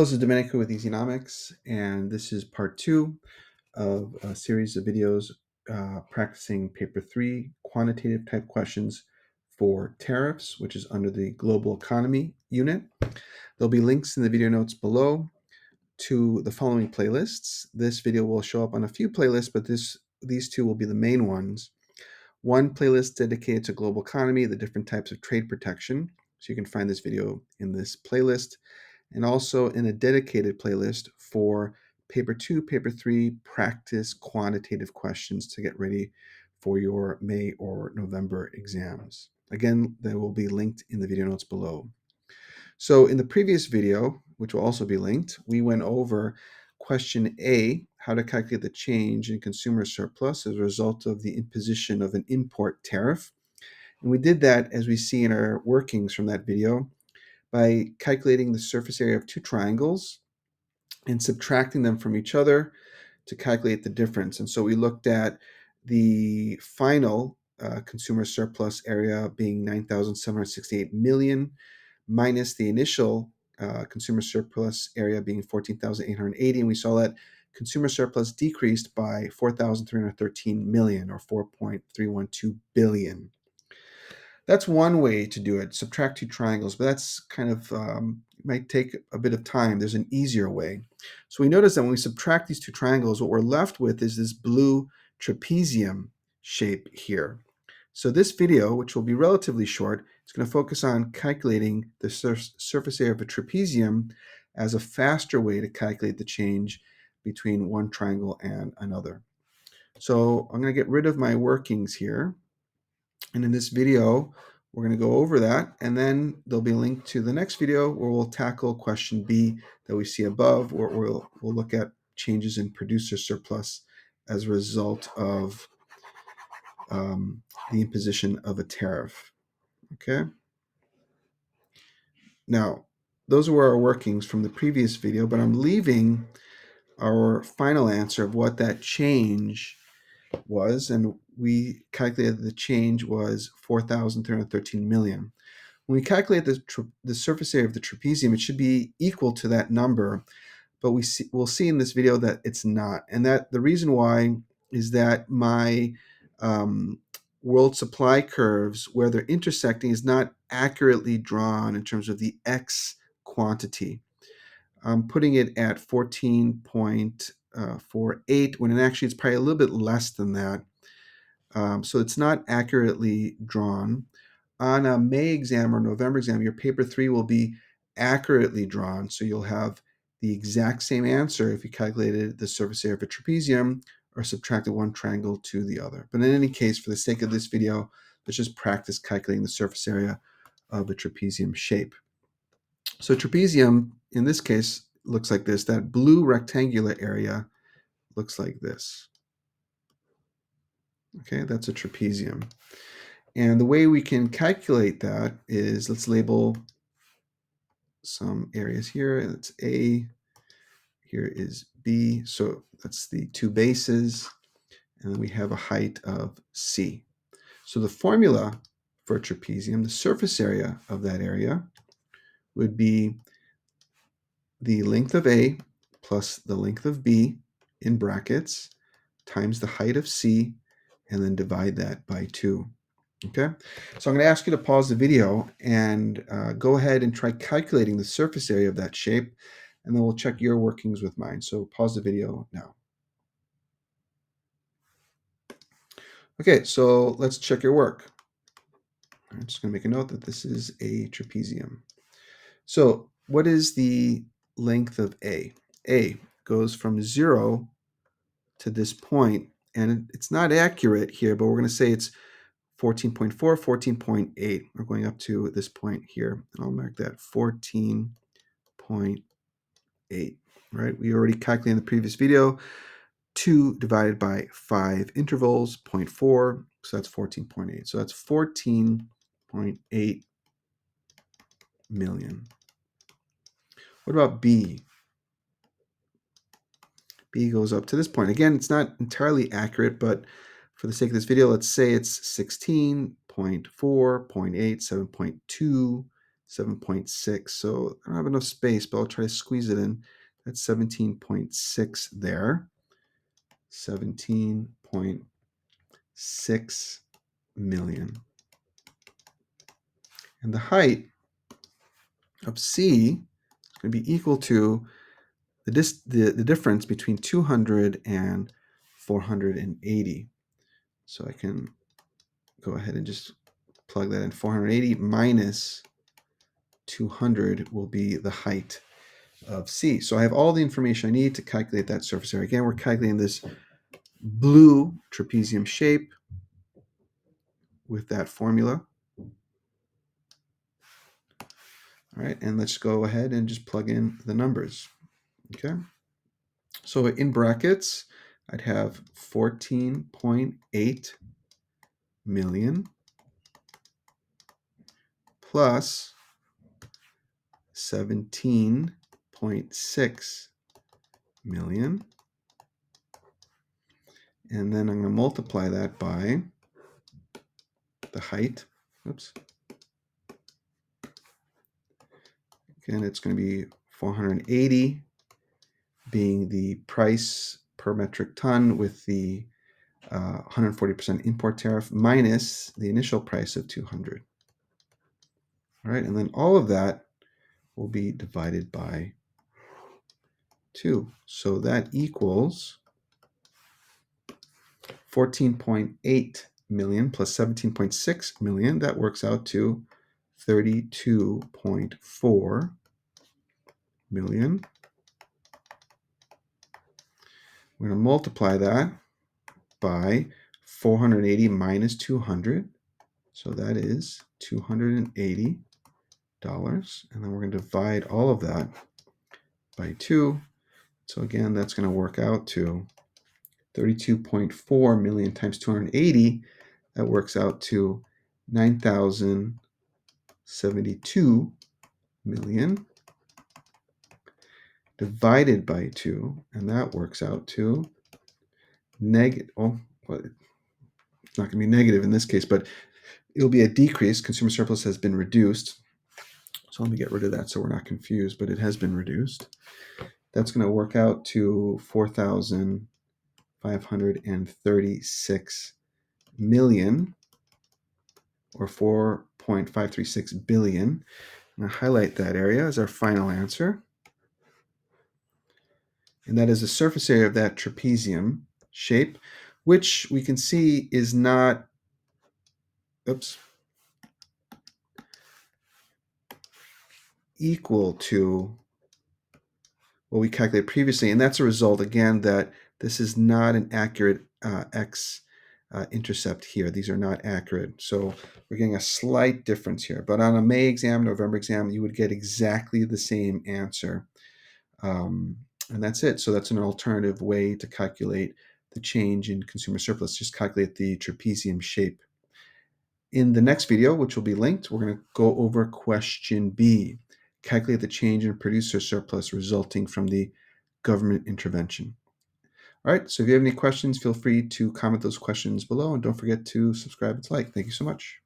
This is Domenico with Easynomics, and this is part 2 of a series of videos practicing paper 3 quantitative type questions for tariffs, which is under the global economy unit. There'll be links in the video notes below to the following playlists. This video will show up on a few playlists, but these two will be the main ones. One playlist dedicated to global economy, the different types of trade protection. So you can find this video in this playlist, and also in a dedicated playlist for paper 2, paper 3 practice quantitative questions to get ready for your May or November exams. Again, they will be linked in the video notes below. So in the previous video, which will also be linked, we went over question A, how to calculate the change in consumer surplus as a result of the imposition of an import tariff. And we did that, as we see in our workings from that video, by calculating the surface area of two triangles and subtracting them from each other to calculate the difference. And so we looked at the final consumer surplus area being 9,768 million minus the initial consumer surplus area being 14,880. And we saw that consumer surplus decreased by 4,313 million, or 4.312 billion. That's one way to do it, subtract two triangles, but that's kind of might take a bit of time. There's an easier way. So we notice that when we subtract these two triangles, what we're left with is this blue trapezium shape here. So this video, which will be relatively short, is going to focus on calculating the surface area of a trapezium as a faster way to calculate the change between one triangle and another. So I'm going to get rid of my workings here. And in this video, we're going to go over that, and then there'll be a link to the next video where we'll tackle question B that we see above, where we'll look at changes in producer surplus as a result of the imposition of a tariff. Okay. Now, those were our workings from the previous video, but I'm leaving our final answer of what that change was, and we calculated the change was 4,313 million. When we calculate the surface area of the trapezium, it should be equal to that number, but we'll see in this video that it's not. And that the reason why is that my world supply curves, where they're intersecting, is not accurately drawn in terms of the X quantity. I'm putting it at 14.48 when it actually it's probably a little bit less than that. So it's not accurately drawn. On a May exam or November exam, your paper 3 will be accurately drawn. So you'll have the exact same answer if you calculated the surface area of a trapezium or subtracted one triangle to the other. But in any case, for the sake of this video, let's just practice calculating the surface area of a trapezium shape. So trapezium, in this case, looks like this. That blue rectangular area looks like this. Okay, that's a trapezium. And the way we can calculate that is, let's label some areas here. That's A, here is B. So that's the two bases. And then we have a height of C. So the formula for a trapezium, the surface area of that area, would be the length of A plus the length of B in brackets times the height of C, and then divide that by 2. Okay, so I'm going to ask you to pause the video and go ahead and try calculating the surface area of that shape, and then we'll check your workings with mine. So pause the video now. Okay, so let's check your work. I'm just going to make a note that this is a trapezium. So what is the length of A? A goes from 0 to this point, and it's not accurate here, but we're going to say it's 14.4, 14.8. We're going up to this point here, and I'll mark that 14.8, right? We already calculated in the previous video, 2 divided by 5 intervals, 0.4, so that's 14.8. So that's 14.8 million. What about B? B goes up to this point. Again, it's not entirely accurate, but for the sake of this video, let's say it's 16.4, 0.8, 7.2, 7.6. So I don't have enough space, but I'll try to squeeze it in. That's 17.6 there. 17.6 million. And the height of C is going to be equal to the difference between 200 and 480. So I can go ahead and just plug that in. 480 minus 200 will be the height of C. So I have all the information I need to calculate that surface area. Again, we're calculating this blue trapezium shape with that formula. All right, and let's go ahead and just plug in the numbers. Okay, so in brackets, I'd have 14.8 million plus 17.6 million. And then I'm going to multiply that by the height. Oops. Again, it's going to be 480 being the price per metric ton with the 140% import tariff minus the initial price of 200. All right, and then all of that will be divided by 2. So that equals 14.8 million plus 17.6 million. That works out to 32.4 million. We're going to multiply that by 480 minus 200. So that is $280. And then we're going to divide all of that by 2. So again, that's going to work out to 32.4 million times 280. That works out to 9,072 million divided by 2. And that works out to negative. Oh, well, it's not going to be negative in this case, but it'll be a decrease. Consumer surplus has been reduced. So let me get rid of that so we're not confused, but it has been reduced. That's going to work out to 4,536 million or 4.536 billion. I'm going to highlight that area as our final answer. And that is the surface area of that trapezium shape, which we can see is not, equal to what we calculated previously. And that's a result, again, that this is not an accurate x intercept here. These are not accurate. So we're getting a slight difference here. But on a May exam, November exam, you would get exactly the same answer. And that's it. So that's an alternative way to calculate the change in consumer surplus. Just calculate the trapezium shape. In the next video, which will be linked, we're going to go over question B. Calculate the change in producer surplus resulting from the government intervention. All right, so if you have any questions, feel free to comment those questions below, and don't forget to subscribe and like. Thank you so much.